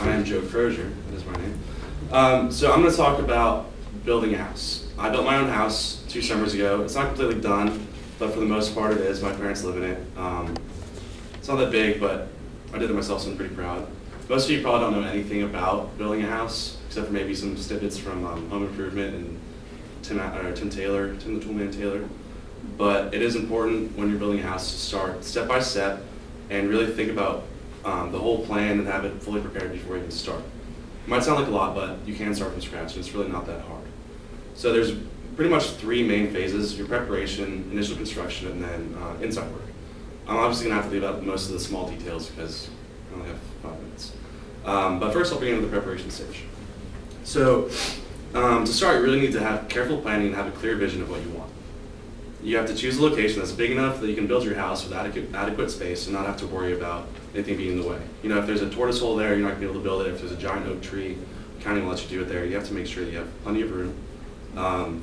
I am Joe Crozier, that is my name. So I'm going to talk about building a house. I built my own house 2 summers ago. It's not completely done, but for the most part it is. My parents live in it. It's not that big, but I did it myself, so I'm pretty proud. Most of you probably don't know anything about building a house, except for maybe some snippets from Home Improvement and Tim the Toolman Taylor. But it is important when you're building a house to start step by step and really think about the whole plan and have it fully prepared before you even start. It might sound like a lot, but you can start from scratch, and it's really not that hard. So there's pretty much 3 main phases: your preparation, initial construction, and then inside work. I'm obviously going to have to leave out most of the small details because I only have 5 minutes. But first I'll begin with the preparation stage. So to start, you really need to have careful planning and have a clear vision of what you want. You have to choose a location that's big enough that you can build your house with adequate space and not have to worry about anything being in the way. You know, if there's a tortoise hole there, you're not going to be able to build it. If there's a giant oak tree, the county won't let you do it there. You have to make sure that you have plenty of room.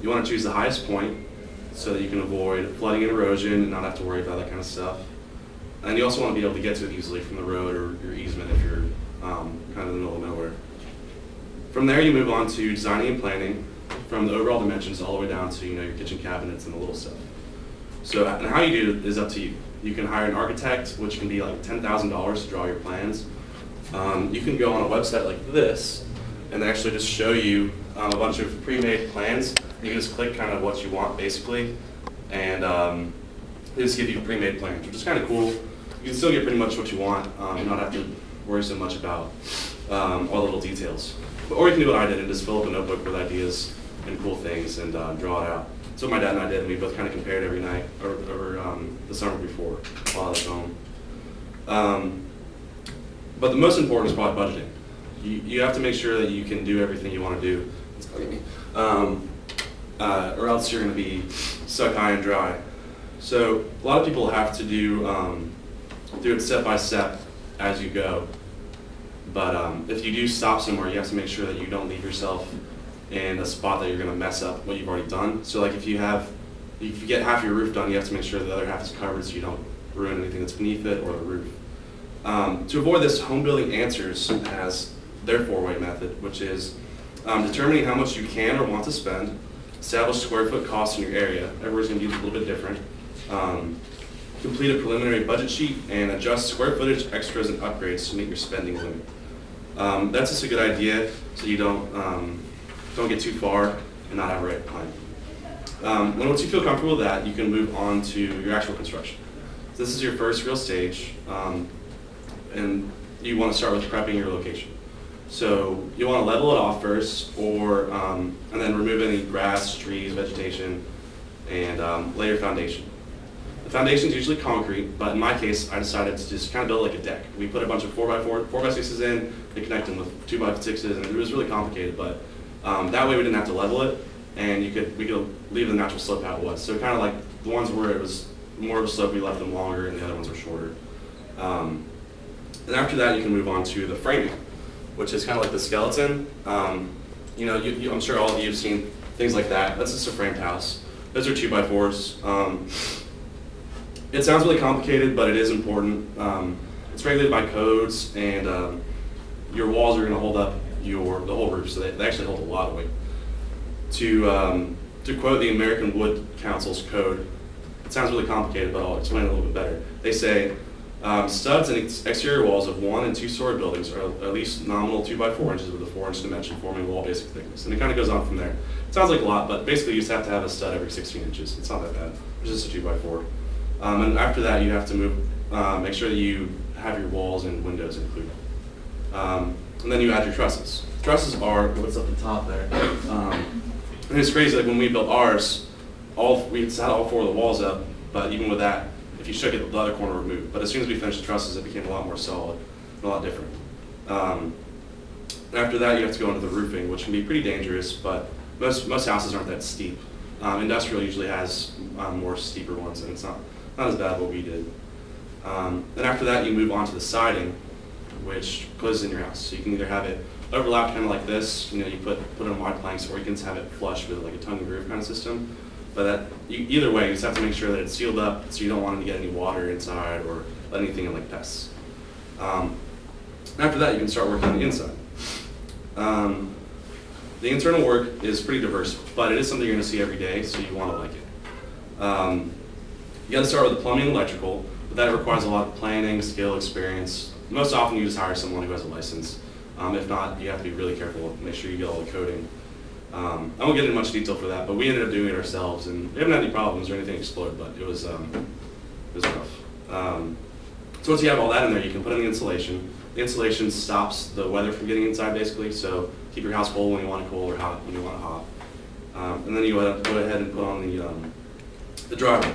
You want to choose the highest point so that you can avoid flooding and erosion and not have to worry about that kind of stuff. And you also want to be able to get to it easily from the road or your easement if you're kind of in the middle of nowhere. From there, you move on to designing and planning, from the overall dimensions all the way down to your kitchen cabinets and the little stuff. So and how you do it is up to you. You can hire an architect, which can be like $10,000 to draw your plans. You can go on a website like this and they actually just show you a bunch of pre-made plans. You can just click kind of what you want basically, and they just give you pre-made plans, which is kind of cool. You can still get pretty much what you want and not have to worry so much about all the little details. Or you can do what I did and just fill up a notebook with ideas and cool things and draw it out. That's what my dad and I did, and we both kind of compared every night over the summer before while I was home. But the most important is probably budgeting. You have to make sure that you can do everything you want to do. It's bugging me. Or else you're going to be stuck high and dry. So a lot of people have to do it step by step as you go. But if you do stop somewhere, you have to make sure that you don't leave yourself in a spot that you're going to mess up what you've already done. So like if you get half your roof done, you have to make sure the other half is covered so you don't ruin anything that's beneath it or the roof. To avoid this, Home Building Answers has their 4-way method, which is determining how much you can or want to spend, establish square foot costs in your area. Everywhere's going to be a little bit different. Complete a preliminary budget sheet and adjust square footage, extras, and upgrades to meet your spending limit. That's just a good idea so you don't get too far and not have a right plan. Once you feel comfortable with that, you can move on to your actual construction. So this is your first real stage, and you want to start with prepping your location. So you want to level it off first, and then remove any grass, trees, vegetation, and lay your foundation. The foundation is usually concrete, but in my case, I decided to just kind of build like a deck. We put a bunch of 4x6s in, and connect them with 2x6s, and it was really complicated, but that way we didn't have to level it, and we could leave the natural slope how it was. So kind of like the ones where it was more of a slope, we left them longer, and the other ones were shorter. And after that, you can move on to the framing, which is kind of like the skeleton. I'm sure all of you have seen things like that. That's just a framed house. Those are 2x4s. It sounds really complicated, but it is important. It's regulated by codes, and your walls are going to hold up the whole roof, so they actually hold a lot of weight. To quote the American Wood Council's code, it sounds really complicated, but I'll explain it a little bit better. They say studs and exterior walls of 1- and 2-story buildings are at least nominal 2x4 inches with a 4-inch dimension forming wall basic thickness. And it kind of goes on from there. It sounds like a lot, but basically you just have to have a stud every 16 inches. It's not that bad. It's just a 2x4. And after that, you have to make sure that you have your walls and windows included. And then you add your trusses. Trusses are what's up the top there. And it's crazy, like when we built ours, we had all 4 of the walls up, but even with that, if you shook it, the other corner would move. But as soon as we finished the trusses, it became a lot more solid and a lot different. After that, you have to go into the roofing, which can be pretty dangerous, but most houses aren't that steep. Industrial usually has more steeper ones, and it's not as bad what we did. Then after that, you move on to the siding, which closes in your house. So you can either have it overlap kind of like this, you put it on wide planks, or you can just have it flush with like a tongue and groove kind of system. But either way, you just have to make sure that it's sealed up, so you don't want it to get any water inside or let anything in like pests. After that, you can start working on the inside. The internal work is pretty diverse, but it is something you're going to see every day, so you want to like it. You got to start with the plumbing and electrical, but that requires a lot of planning, skill, experience. Most often, you just hire someone who has a license. If not, you have to be really careful. Make sure you get all the coding. I won't get into much detail for that, but we ended up doing it ourselves, and we haven't had any problems or anything explode, but it was rough. So once you have all that in there, you can put in the insulation. The insulation stops the weather from getting inside, basically, so keep your house cold when you want it cold or hot when you want it hot. And then you go ahead and put on the drywall.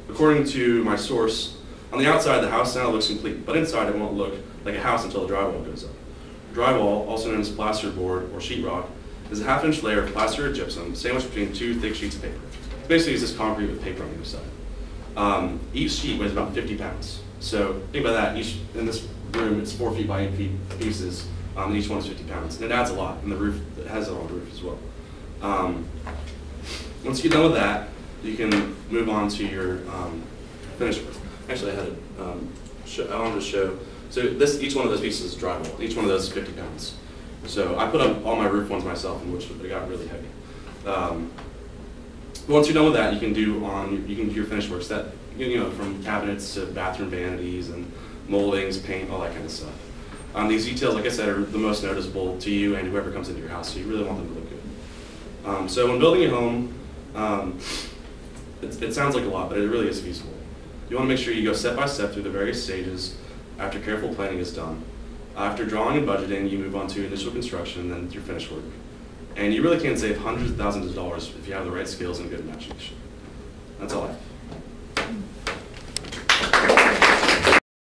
According to my source, on the outside the house now looks complete, but inside it won't look like a house until the drywall goes up. Drywall, also known as plasterboard or sheetrock, is a half-inch layer of plaster or gypsum sandwiched between two thick sheets of paper. Basically, it's just concrete with paper on the other side. Each sheet weighs about 50 pounds. So think about that. In this room, it's 4 feet by 8 feet pieces, and each one is 50 pounds. And it adds a lot, and the roof has it on the roof as well. Once you get done with that, you can move on to your finish work. Actually, I wanted to show. So each one of those pieces is drywall. Each one of those is 50 pounds. So I put up all my roof ones myself, in which they got really heavy. Once you're done with that, you can do your finish works. That from cabinets to bathroom vanities and moldings, paint, all that kind of stuff. These details, like I said, are the most noticeable to you and whoever comes into your house. So you really want them to look good. So when building a home, it sounds like a lot, but it really is feasible. You want to make sure you go step by step through the various stages after careful planning is done. After drawing and budgeting, you move on to initial construction and then your finish work. And you really can save hundreds of thousands of dollars if you have the right skills and good imagination. That's all I have.